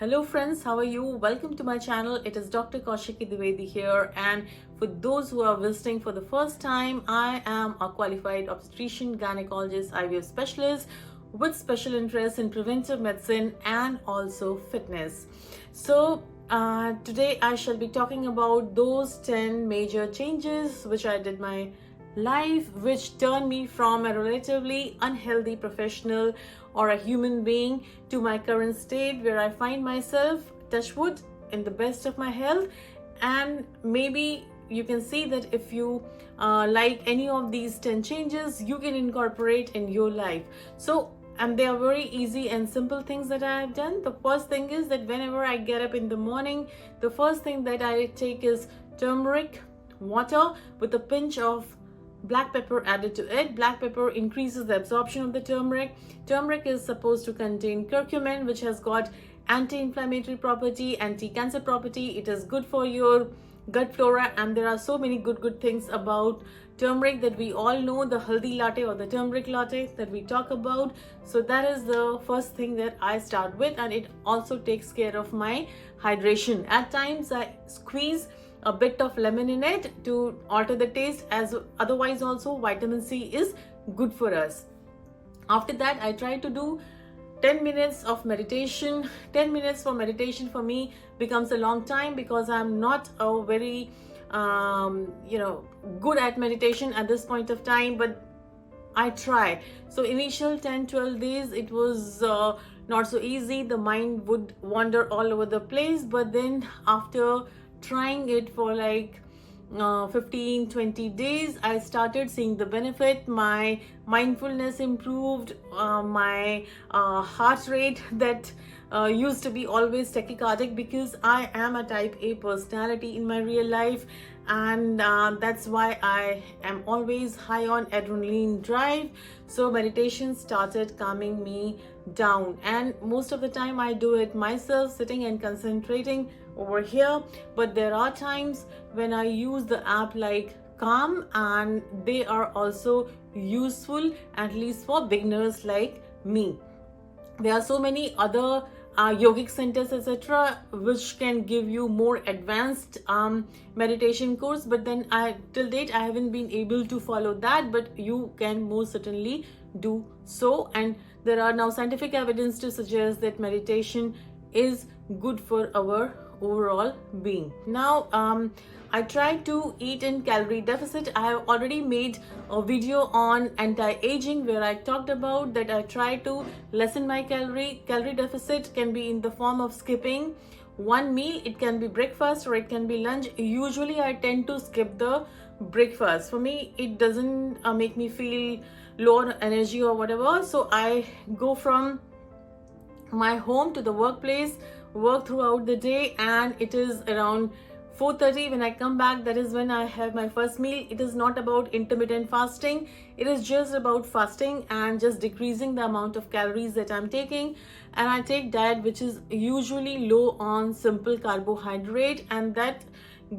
Hello friends, how are you? Welcome to my channel. It is Dr. Kaushiki Dwivedee here, and for those who are visiting for the first time, I am a qualified obstetrician, gynecologist, IVF specialist with special interest in preventive medicine and also fitness. So today I shall be talking about those 10 major changes which I did my life, which turned me from a relatively unhealthy professional or a human being to my current state where I find myself, touch wood, in the best of my health. And maybe you can see that if you like any of these 10 changes, you can incorporate in your life. And they are very easy and simple things that I have done. The first thing is that whenever I get up in the morning, the first thing that I take is turmeric water with a pinch of black pepper added to it. Black pepper increases the absorption of the turmeric. Turmeric is supposed to contain curcumin, which has got anti-inflammatory property, anti-cancer property. It is good for your gut flora, and there are so many good things about turmeric that we all know, the haldi latte or the turmeric latte that we talk about. So that is the first thing that I start with, and it also takes care of my hydration. At times I squeeze a bit of lemon in it to alter the taste, as otherwise also vitamin C is good for us. After that, I try to do 10 minutes of meditation. 10 minutes for meditation for me becomes a long time because I'm not a very good at meditation at this point of time, but I try. So initial 10-12 days it was not so easy. The mind would wander all over the place, but then after trying it for like 15-20 days, I started seeing the benefit. My mindfulness improved, my heart rate that used to be always tachycardic, because I am a type A personality in my real life, and that's why I am always high on adrenaline drive. So meditation started calming me down, and most of the time I do it myself, sitting and concentrating over here. But there are times when I use the app like Calm, and they are also useful, at least for beginners like me. There are so many other yogic centers, etc., which can give you more advanced meditation course, but then till date I haven't been able to follow that, but you can most certainly do so. And there are now scientific evidence to suggest that meditation is good for our overall being. Now I try to eat in calorie deficit. I have already made a video on anti-aging where I talked about that I try to lessen my calorie deficit. Can be in the form of skipping one meal. It can be breakfast or it can be lunch. Usually I tend to skip the breakfast. For me, it doesn't make me feel low on energy or whatever. So I go from my home to the workplace, work throughout the day, and it is around 4:30 when I come back. That is when I have my first meal. It is not about intermittent fasting. It is just about fasting and just decreasing the amount of calories that I'm taking. And I take diet which is usually low on simple carbohydrate, and that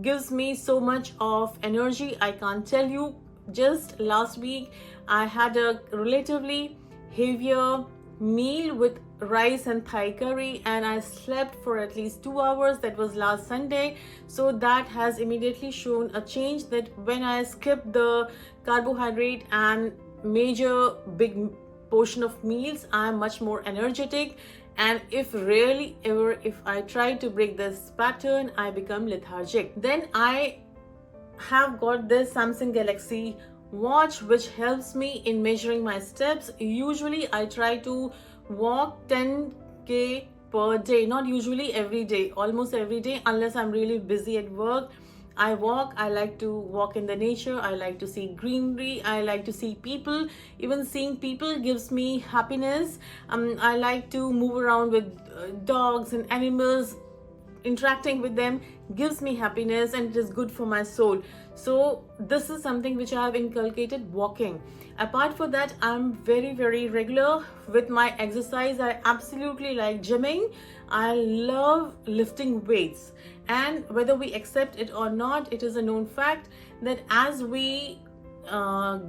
gives me so much of energy. I can't tell you. Just last week I had a relatively heavier meal with rice and Thai curry, and I slept for at least 2 hours. That was last Sunday. So that has immediately shown a change, that when I skip the carbohydrate and major big portion of meals, I am much more energetic. And if really ever if I try to break this pattern, I become lethargic. Then I have got this Samsung Galaxy watch which helps me in measuring my steps. Usually I try to walk 10k per day, not usually every day, almost every day, unless I'm really busy at work. I walk. I like to walk in the nature. I like to see greenery. I like to see people. Even seeing people gives me happiness. I like to move around with dogs and animals. Interacting with them gives me happiness, and it is good for my soul. So this is something which I have inculcated, walking. Apart from that, I'm very regular with my exercise. I absolutely like gymming. I love lifting weights, and whether we accept it or not, it is a known fact that as we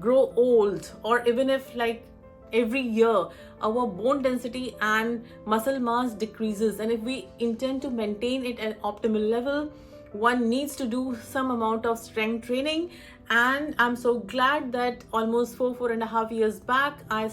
grow old, or even if like every year our bone density and muscle mass decreases, and if we intend to maintain it at optimal level, one needs to do some amount of strength training. And I'm so glad that almost 4.5 years back I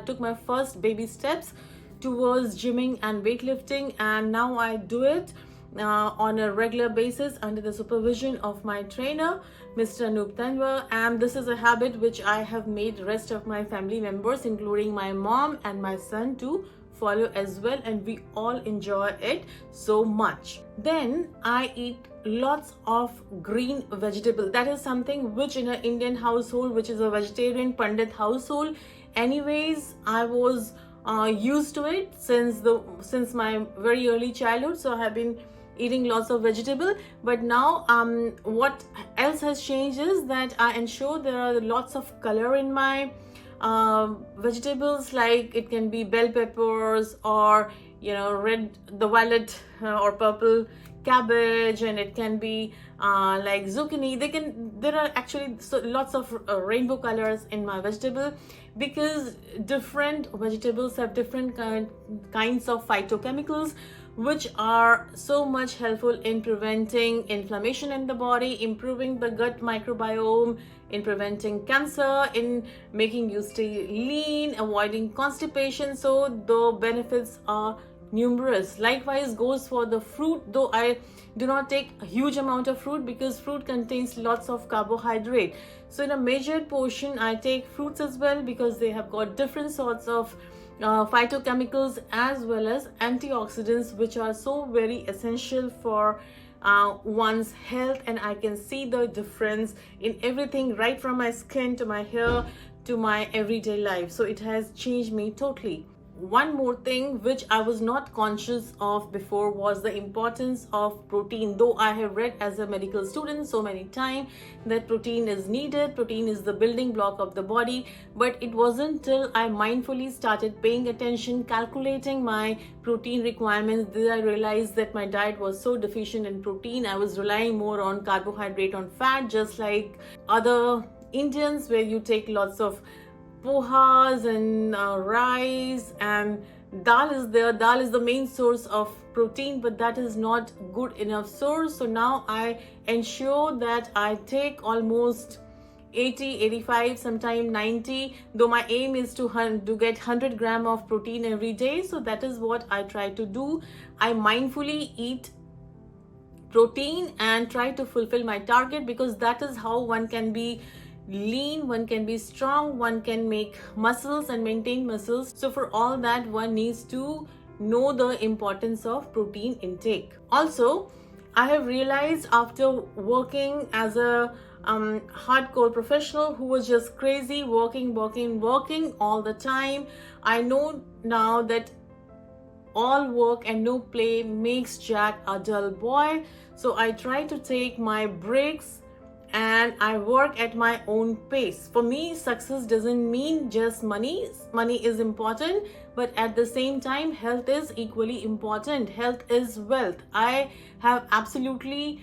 took my first baby steps towards gymming and weightlifting, and now I do it on a regular basis under the supervision of my trainer, Mr. Anup Tanwa. And this is a habit which I have made rest of my family members, including my mom and my son, to follow as well, and we all enjoy it so much. Then I eat lots of green vegetable. That is something which in an Indian household, which is a vegetarian Pandit household, anyways, I was used to it since my very early childhood. So I have been eating lots of vegetable. But now what else has changed is that I ensure there are lots of color in my vegetables, like it can be bell peppers, or red, the violet or purple cabbage, and it can be like zucchini. There are actually lots of rainbow colors in my vegetable, because different vegetables have different kinds of phytochemicals, which are so much helpful in preventing inflammation in the body, improving the gut microbiome, in preventing cancer, in making you stay lean, avoiding constipation. So the benefits are numerous. Likewise goes for the fruit, though I do not take a huge amount of fruit because fruit contains lots of carbohydrate. So in a measured portion I take fruits as well, because they have got different sorts of phytochemicals as well as antioxidants, which are so very essential for one's health. And I can see the difference in everything, right from my skin to my hair to my everyday life. So it has changed me totally. One more thing which I was not conscious of before was the importance of protein. Though I have read as a medical student so many times that protein is needed, protein is the building block of the body, but it wasn't till I mindfully started paying attention, calculating my protein requirements, that I realized that my diet was so deficient in protein. I was relying more on carbohydrate, on fat, just like other Indians, where you take lots of pohas and rice, and dal is there. Dal is the main source of protein, but that is not good enough source. So now I ensure that I take almost 80, 85, sometimes 90, though my aim is to get 100 gram of protein every day. So that is what I try to do. I mindfully eat protein and try to fulfill my target, because that is how one can be lean, one can be strong, one can make muscles and maintain muscles. So for all that, one needs to know the importance of protein intake. Also, I have realized after working as a hardcore professional who was just crazy, working all the time, I know now that all work and no play makes Jack a dull boy. So I try to take my breaks and I work at my own pace. For me, success doesn't mean just money. Money is important, but at the same time, health is equally important. Health is wealth. I have absolutely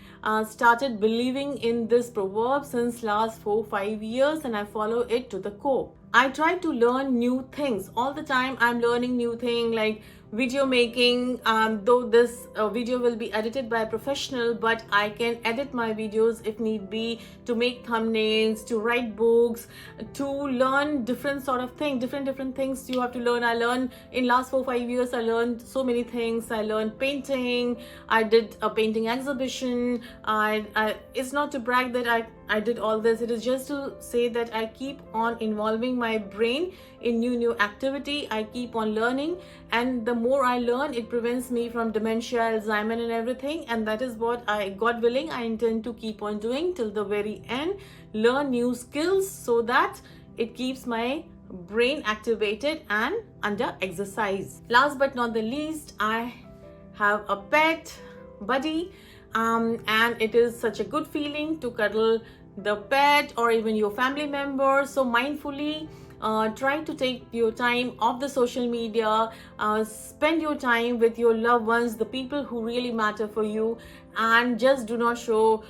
started believing in this proverb since last 4-5 years, and I follow it to the core. I try to learn new things all the time. I'm learning new things like video making, though this video will be edited by a professional, but I can edit my videos if need be, to make thumbnails, to write books, to learn different sort of things, different things you have to learn. I learned in last 4-5 years, I learned so many things. I learned painting. I did a painting exhibition. It's not to brag that I did all this. It is just to say that I keep on involving my brain in new activity. I keep on learning, and the more I learn, it prevents me from dementia, Alzheimer and everything. And that is what God willing, I intend to keep on doing till the very end. Learn new skills so that it keeps my brain activated and under exercise. Last but not the least, I have a pet buddy, and it is such a good feeling to cuddle the pet or even your family member. So mindfully, try to take your time off the social media, spend your time with your loved ones, the people who really matter for you, and just do not show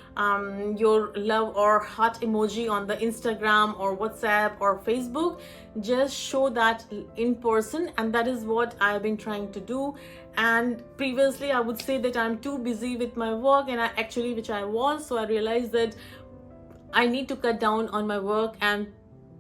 your love or heart emoji on the Instagram or WhatsApp or Facebook. Just show that in person, and that is what I've been trying to do. And previously I would say that I'm too busy with my work, and which I was, so I realized that I need to cut down on my work and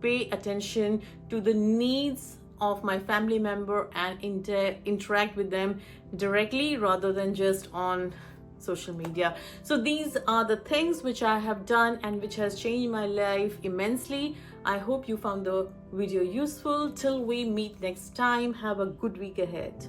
pay attention to the needs of my family member and interact with them directly rather than just on social media. So these are the things which I have done and which has changed my life immensely. I hope you found the video useful. Till we meet next time, have a good week ahead.